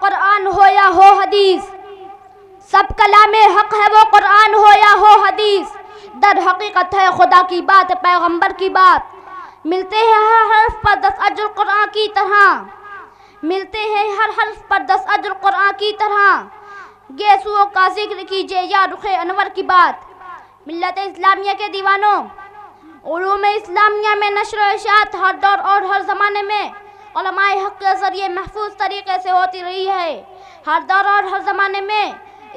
قرآن ہو یا ہو حدیث، سب کلام حق ہے وہ قرآن ہو یا ہو حدیث، در حقیقت ہے خدا کی بات پیغمبر کی بات، ملتے ہیں ہر حرف پر 10 اجر قرآن کی طرح، ملتے ہیں ہر حرف پر 10 اجر قرآن کی طرح، گیسوؤں کا ذکر کیجئے یا رخ انور کی بات۔ ملت اسلامیہ کے دیوانوں، علوم اسلامیہ میں نشر و اشاعت ہر دور اور ہر زمانے میں علماء حق کے ذریعے محفوظ طریقے سے ہوتی رہی ہے۔ ہر دور اور ہر زمانے میں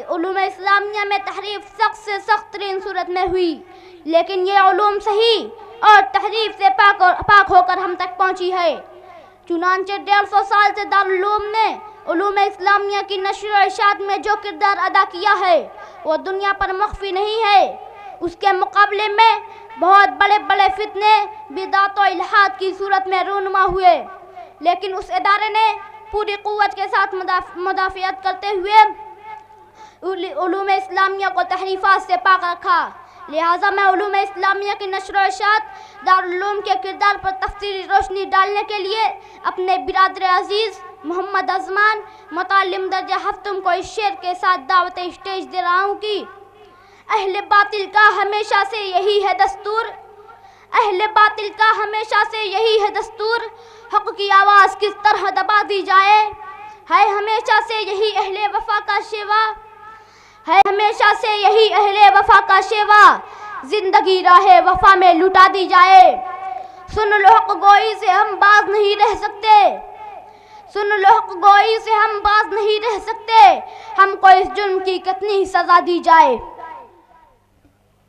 علوم اسلامیہ میں تحریف سخت سے سخت ترین صورت میں ہوئی، لیکن یہ علوم صحیح اور تحریف سے پاک ہو کر ہم تک پہنچی ہے۔ چنانچہ 150 سال سے دارالعلوم نے علوم اسلامیہ کی نشر و اشاعت میں جو کردار ادا کیا ہے وہ دنیا پر مخفی نہیں ہے۔ اس کے مقابلے میں بہت بڑے بڑے فتنے بدعت و الحاد کی صورت میں رونما ہوئے، لیکن اس ادارے نے پوری قوت کے ساتھ مدافعت کرتے ہوئے علوم اسلامیہ کو تحریفات سے پاک رکھا۔ لہٰذا میں علوم اسلامیہ کی نشر و اشاعت دارالعلوم کے کردار پر تفصیلی روشنی ڈالنے کے لیے اپنے برادر عزیز محمد ازمان متعلم درجہ ہفتم کو اس شعر کے ساتھ دعوت اسٹیج دے رہا ہوں کہ اہل باطل کا ہمیشہ سے یہی ہے دستور، اہل باطل کا ہمیشہ سے یہی ہے دستور، حق کی آواز کس طرح دبا دی جائے، ہے ہمیشہ سے یہی اہل وفا کا شیوا، ہے ہمیشہ سے یہی اہل وفا کا شیوا، زندگی راہ وفا میں لٹا دی جائے۔ سن لو حق گوئی سے ہم باز نہیں رہ سکتے، سن لو حق گوئی سے ہم باز نہیں رہ سکتے، ہم کو اس جرم کی کتنی سزا دی جائے۔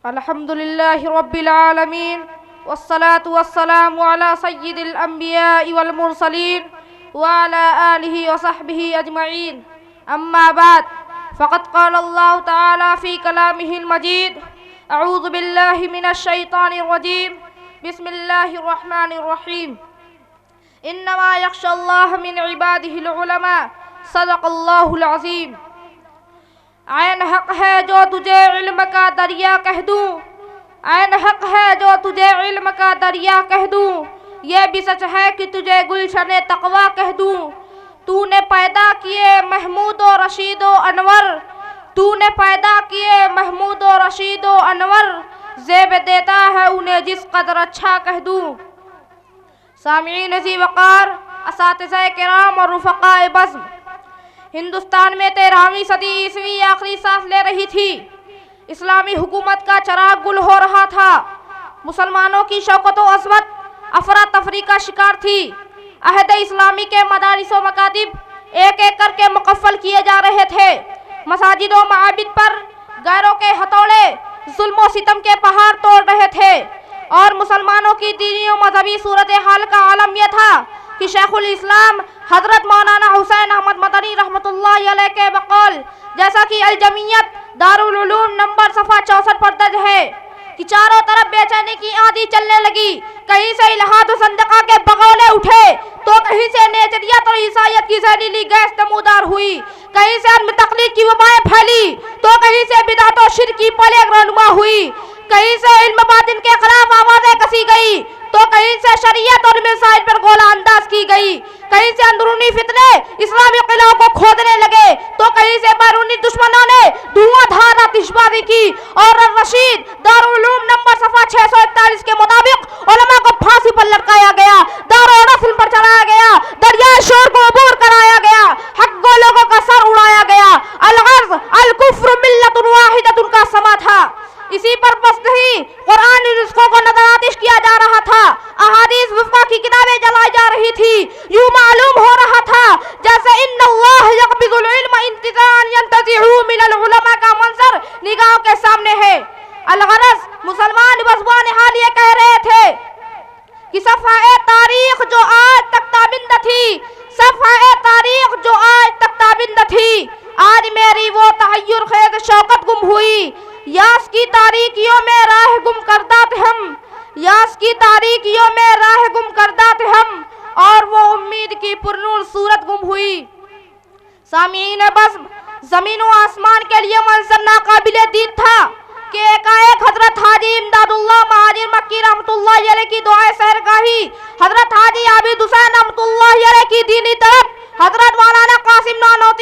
الحمدللہ رب العالمین والصلاة والسلام على سید الانبیاء والمرسلین وعلى آلہ وصحبہ اجمعین، اما بعد فقد قال اللہ تعالی فی کلامہ المجید اعوذ باللہ من الشیطان الرجیم بسم اللہ الرحمن الرحیم انما یخشی اللہ من عبادہ العلماء صدق اللہ العظیم۔ عین حق ہے جو تجھے علم کا دریا کہہ دوں، عین حق ہے جو تجھے علم کا دریا کہہ دوں، یہ بھی سچ ہے کہ تجھے گلشن تقویٰ کہہ دوں۔ تو نے پیدا کیے محمود و رشید و انور، تو نے پیدا کیے محمود و رشید و انور، زیب دیتا ہے انہیں جس قدر اچھا کہہ دوں۔ سامعین ذی وقار، اساتذہ کرام اور رفقاء بزم، ہندوستان میں 13ویں صدی عیسوی آخری سانس لے رہی تھی، اسلامی حکومت کا چراغ گل ہو رہا تھا، مسلمانوں کی شوکت و عظمت افراتفری کا شکار تھی، عہد اسلامی کے مدارس و مکاتب ایک ایک کر کے مقفل کیے جا رہے تھے، مساجد و معابد پر غیروں کے ہتھوڑے ظلم و ستم کے پہاڑ توڑ رہے تھے، اور مسلمانوں کی دینی و مذہبی صورتحال کا عالم یہ تھا کہ شیخ الاسلام حضرت مولانا حسین احمد مدنی رحمۃ اللہ علیہ کے بقول جیسا کہ الجمعیت دارالعلوم نمبر صفحہ 64 پر درج ہے کہ چاروں طرف بے چینی کی آندھی چلنے لگی، کہیں سے الحاد و زندقہ کے بغولے اٹھے تو کہیں سے نیچریت اور عیسائیت کی زہریلی گیس نمودار ہوئی، کہیں سے علم تقلید کی وبائیں پھیلی تو کہیں سے بدعت و شرک کی پلیگ رونما ہوئی، کہیں سے علم باطن کے خلاف آوازیں کسی گئی تو کہیں سے شریعت اور مسائل پر گولہ انداز کی گئی، کہیں سے اندرونی فتنے اسلامی قلعوں کو کھودنے لگے تو کہیں سے بیرونی دشمنوں نے دھواں دھار آتش بازی کی، اور الرشید دارالعلوم نمبر صفحہ 641 کے مطابق علماء کو پھانسی پر لٹکایا گیا، دار و رسل پر چڑھایا گیا، دریائے شور کو عبور کرایا گیا، حق گو لوگوں کا سر اڑایا گیا، الغرض الکفر ملت واحدۃ کا سما تھا۔ اسی پر بس نہیں، قرآن رزقوں کو نظر آتش کیا جا رہا تھا، احادیث وفقہ کی کتابیں جلائی جا رہی تھی، یوں معلوم ہو رہا تھا جیسے ان اللہ یقبض العلم انتزاعا ينتزعه من العلماء کا منظر نگاہوں کے سامنے ہے۔ الغرض مسلمان بزبان حال یہ کہہ رہے تھے کہ صفحہ تاریخ جو آج تک تابندہ تھی، صفحہ تاریخ جو آج تک تابندہ تھی، آج میری وہ تحیر خیز شوکت گم ہوئی، یاس کی تاریکیوں میں راہ گم کردہ تھے ہم، یاس کی تاریکیوں میں راہ گم کردہ تھے ہم، اور وہ امید کی پرنور صورت گم ہوئی۔ سامعین بزم، زمین و آسمان کے لیے منظر ناقابل دید تھا کہ ایک حضرت حاجی امداد اللہ مہاجر مکی رحمۃ اللہ علیہ کی دعائے سحرگاہی، حضرت حاجی عابد حسین رحمۃ اللہ علیہ کی دینی طرف، حضرت مولانا قاسم نانوتوی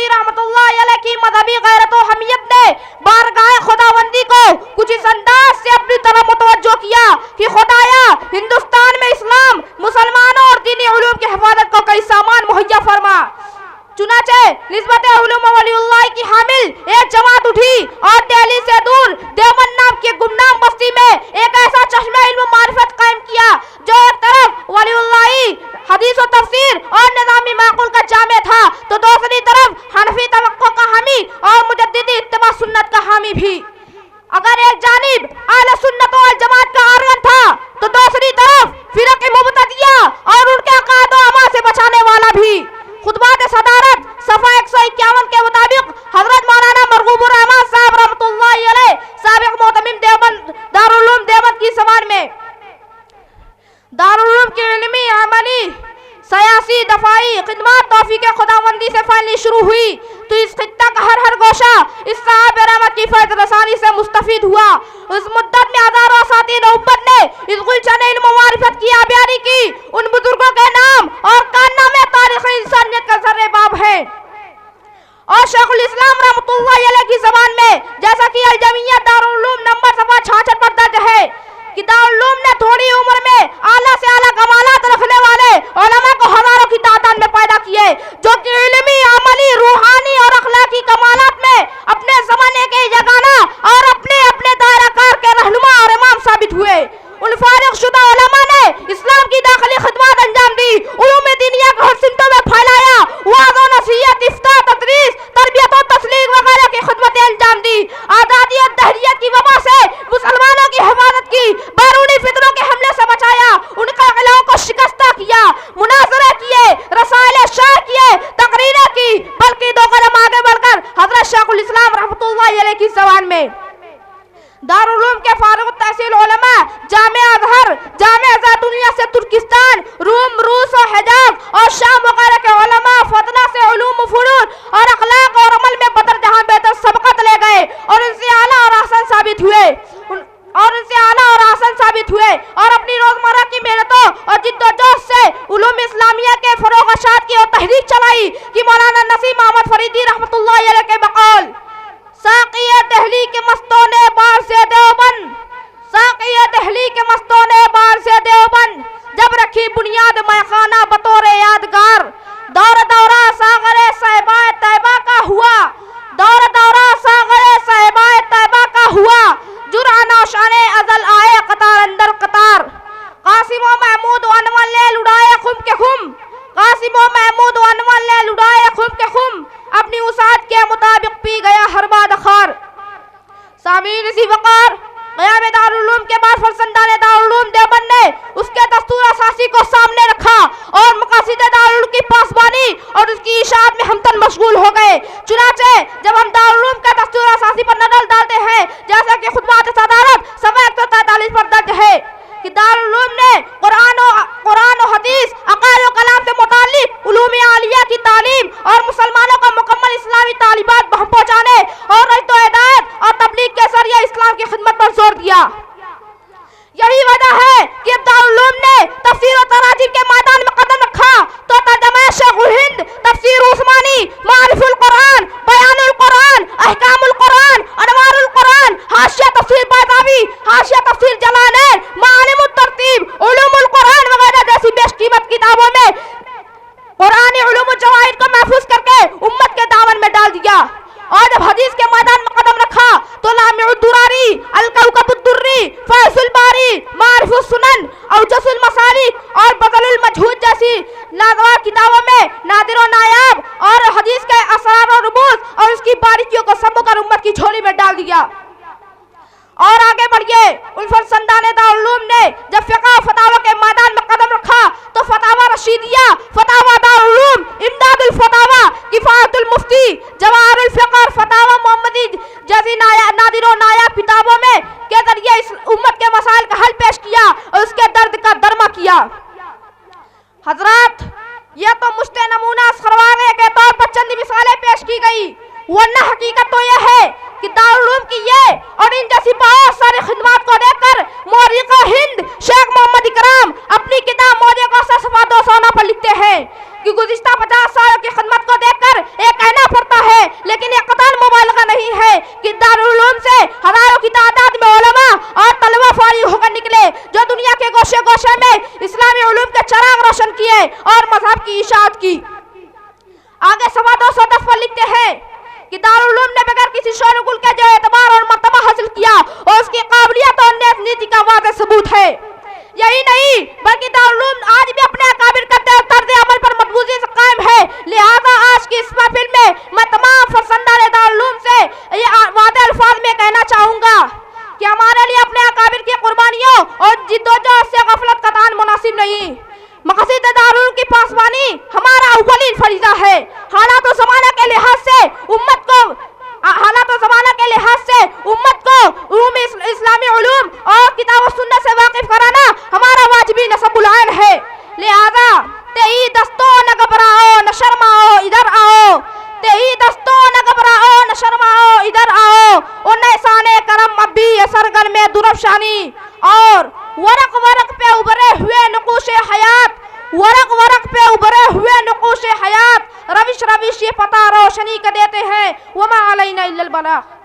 اسلامی غیرت و حمیت نے بارگاہ خداوندی کو کچھ اس انداز سے اپنی طرف متوجہ کیا کہ خدایا ہندوستان میں اسلام، مسلمانوں اور دینی علوم کی حفاظت کو کئی سامان مہیا فرما۔ چنانچہ نسبت علوم ولی اللہ کی حامل ایک جماعت اٹھی اور دہلی سے دور دیوبند نام کی گمنام بستی میں ایک ایسا چشمہ علم و معرفت قائم کیا جو ایک طرف ولی اللہ حدیث و تفسیر اور نظامی معقول کا جامع تھا تو دوسری طرف حنفی توقع کا حامی اور مجددی اتباع سنت کا حامی بھی۔ اگر ایک جانب اہل سنت والجماعت کا آرگن تھا تو دوسری طرف فرق مبتدیہ اور ان کے عقائد و اعمال سے بچانے والا بھی۔ خطبات صدارت صفحہ 151 کے مطابق حضرت مولانا مرغوب الرحمان صاحب رحمۃ اللہ علیہ سابق محتمم دیوبند دارالعلوم دیوبند کی زبان میں دارالعلوم کی علمی، عملی، سیاسی، دفاعی خدمات توفیق خداوندی سے پھیلنی شروع ہوئی تو اس خطہ کا ہر گوشہ اس صاحب رحمت کی فیض رسانی سے مستفید ہوا۔ اس مدت میں ہزاروں اساتذہ نوبت نے اس گلشن علم و معرفت کی آبیاری کی۔ ان بزرگوں کے نام اور کارنامے تاریخ انسانیت کا ذرے باب ہے۔ اور شیخ الاسلام رحمۃ اللہ علیہ کی زبان میں جیسا کہ الجمعیہ دارالعلوم نمبر صفحہ 66 پر درج ہے کہ دارالعلوم نے تھوڑی عمر میں اعلیٰ سے اعلیٰ کمالات رکھنے والے علماء کو ہزاروں کی تعداد میں پیدا کیے جو کہ علمی، عملی، روحانی اور اخلاقی کمالات میں اپنے زمانے کے یگانہ اور اپنے دائرہ کار کے رہنما اور امام ثابت ہوئے۔ ان فارغ شدہ علماء نے اسلام کی داخلی خدمات انجام دی، علوم دینیہ کو ہر سمتوں میں پھیلایا، وعظ و نصیحت، افتاء، تدریس، تربیت و تسلیق وغیرہ کی خدمتیں انجام دی۔ آزادیت دہریت کی وبا سے مسلمانوں کی حفاظت کی، بیرونی فتنوں کے حملے سے بچایا، ان کے قلعوں کو شکستہ کیا، مناظرے کیے، رسائل شائع کیے، تقریریں کی، بلکہ دو قدم آگے بڑھ کر حضرت شیخ الاسلام رحمۃ اللہ علیہ کی زبان میں دارالعلوم کے فارغ التحصیل علماء جامع ازہر، جامع زیتونیہ سے ترکستان، روم، روس و حجاز اور شام وغیرہ کے علماء فتنہ سے علوم و فنون اور اخلاق اور عمل میں بدر جہاں بہتر سبقت لے گئے اور ان سے اعلیٰ اور احسن ثابت ہوئے اور اپنی روزمرہ کی محنتوں اور جد و جہد سے علوم اسلامیہ کے فروغ اشاعت کی اور تحریک چلائی کہ مولانا نسیم احمد فریدی رحمۃ اللہ علیہ کے بقول ساقی دہلی کے مستوں نے بار سے دیوبند، ساقی دہلی کے مستوں نے بار سے دیوبند، جب رکھی بنیاد میخانہ بطور یادگار، دور دورہ ساغر صحبہ طیبہ کا ہوا، دور دورہ ساغر صحبہ طیبہ کا ہوا، جرعہ نوشان ازل آئے قطار اندر قطار، قاسم و محمود و انور نے لڑائے خم کے خم، قاسم و محمود و انور نے لڑائے خم کے خم، اپنی وسعت کے مطابق پی گیا ہر باد خار۔ سامعین، اسی وقار قیام دارالعلوم کے بعد فرزندان دارالعلوم دیوبند نے اس کے دستور اساسی کو سامنے رکھا اور مقاصد دارالعلوم کی پاسبانی اور اس کی اشاعت میں ہمتن مشغول ہو گئے۔ چنانچہ جب ہم دارالعلوم کے دستور اساسی پر نظر ڈالتے ہیں جیسا کہ خطبات صدارت صفحہ 143 پر درج ہے کہ دارالعلوم نے قرآن و حدیث، عقائد و کلام سے متعلق علوم عالیہ کی تعلیم اور مسلمانوں کو مکمل اسلامی تعلیمات بہم پہنچانے اور رشد و ہدایت اور تبلیغ کے ذریعے اسلام کی خدمت پر زور دیا۔ یہی وجہ ہے کہ دارالعلوم نے تفسیر و تراجم کے میدان میں قدم رکھا تو ترجمہ شیخ الہند، تفسیر عثمانی، معارف القرآن، بیان القرآن، احکام القرآن، انوار القرآن، حاشیہ تفسیر بیضاوی، حاشیہ تفسیر جلالین، معالم الترتیب، علوم القرآن وغیرہ جیسی بیش قیمت کتابوں میں قرآنی علوم الجواہر کو محفوظ کر کے امت کے دامن میں ڈال دیا۔ اور جب حدیث کے میدان میں قدم رکھا تو لامع الدراری، الکوکب الدری، فیض الباری، معارف السنن، اوجس المسالک اور بذل المجہود جیسی لاجواب کتابوں میں نادر و نایاب اور حدیث کے اسرار و رموز اور اس کی باریکیوں کو سمو کر امت کی جھولی میں ڈال دیا۔ اور آگے بڑھئے، ان فرزندان دارالعلوم نے جب فقہ و فتاوی کے میدان میں قدم رکھا تو فتاوی رشیدیہ، فتاوی دارالعلوم، امداد الفتاوی، کفایت المفتی، جواہر الفقہ اور فتاوی محمدی جیسی نادر و نایاب کتابوں میں کے ذریعے اس امت کے مسائل کا حل پیش کیا اور اس کے درد کا درما کیا۔ حضرات، یہ تو مشت نمونہ سروانے کے طور پر چند مثالیں پیش کی گئی، ورنہ حقیقت تو یہ ہے کہ دارالعلوم کی یہ اور ان جیسی بہت ساری خدمات کو دیکھ کر مورخ ہند شیخ محمد اکرام اپنی کتاب موجے کو صفحہ 209 پر لکھتے ہیں کہ گزشتہ 50 سالوں کی خدمت کو دیکھ کر یہ کہنا پڑتا ہے لیکن یہ قطعاً موبائل شرماؤ ادھر آؤ ان احسان کرم اب بھی یہ سرگرم درفشانی اور ورق ورق پہ ابھرے ہوئے نقوش حیات ورق ورق پہ ابھرے ہوئے نقوش حیات روش روش یہ پتہ روشنی کا دیتے ہیں وما علینا الا البلاغ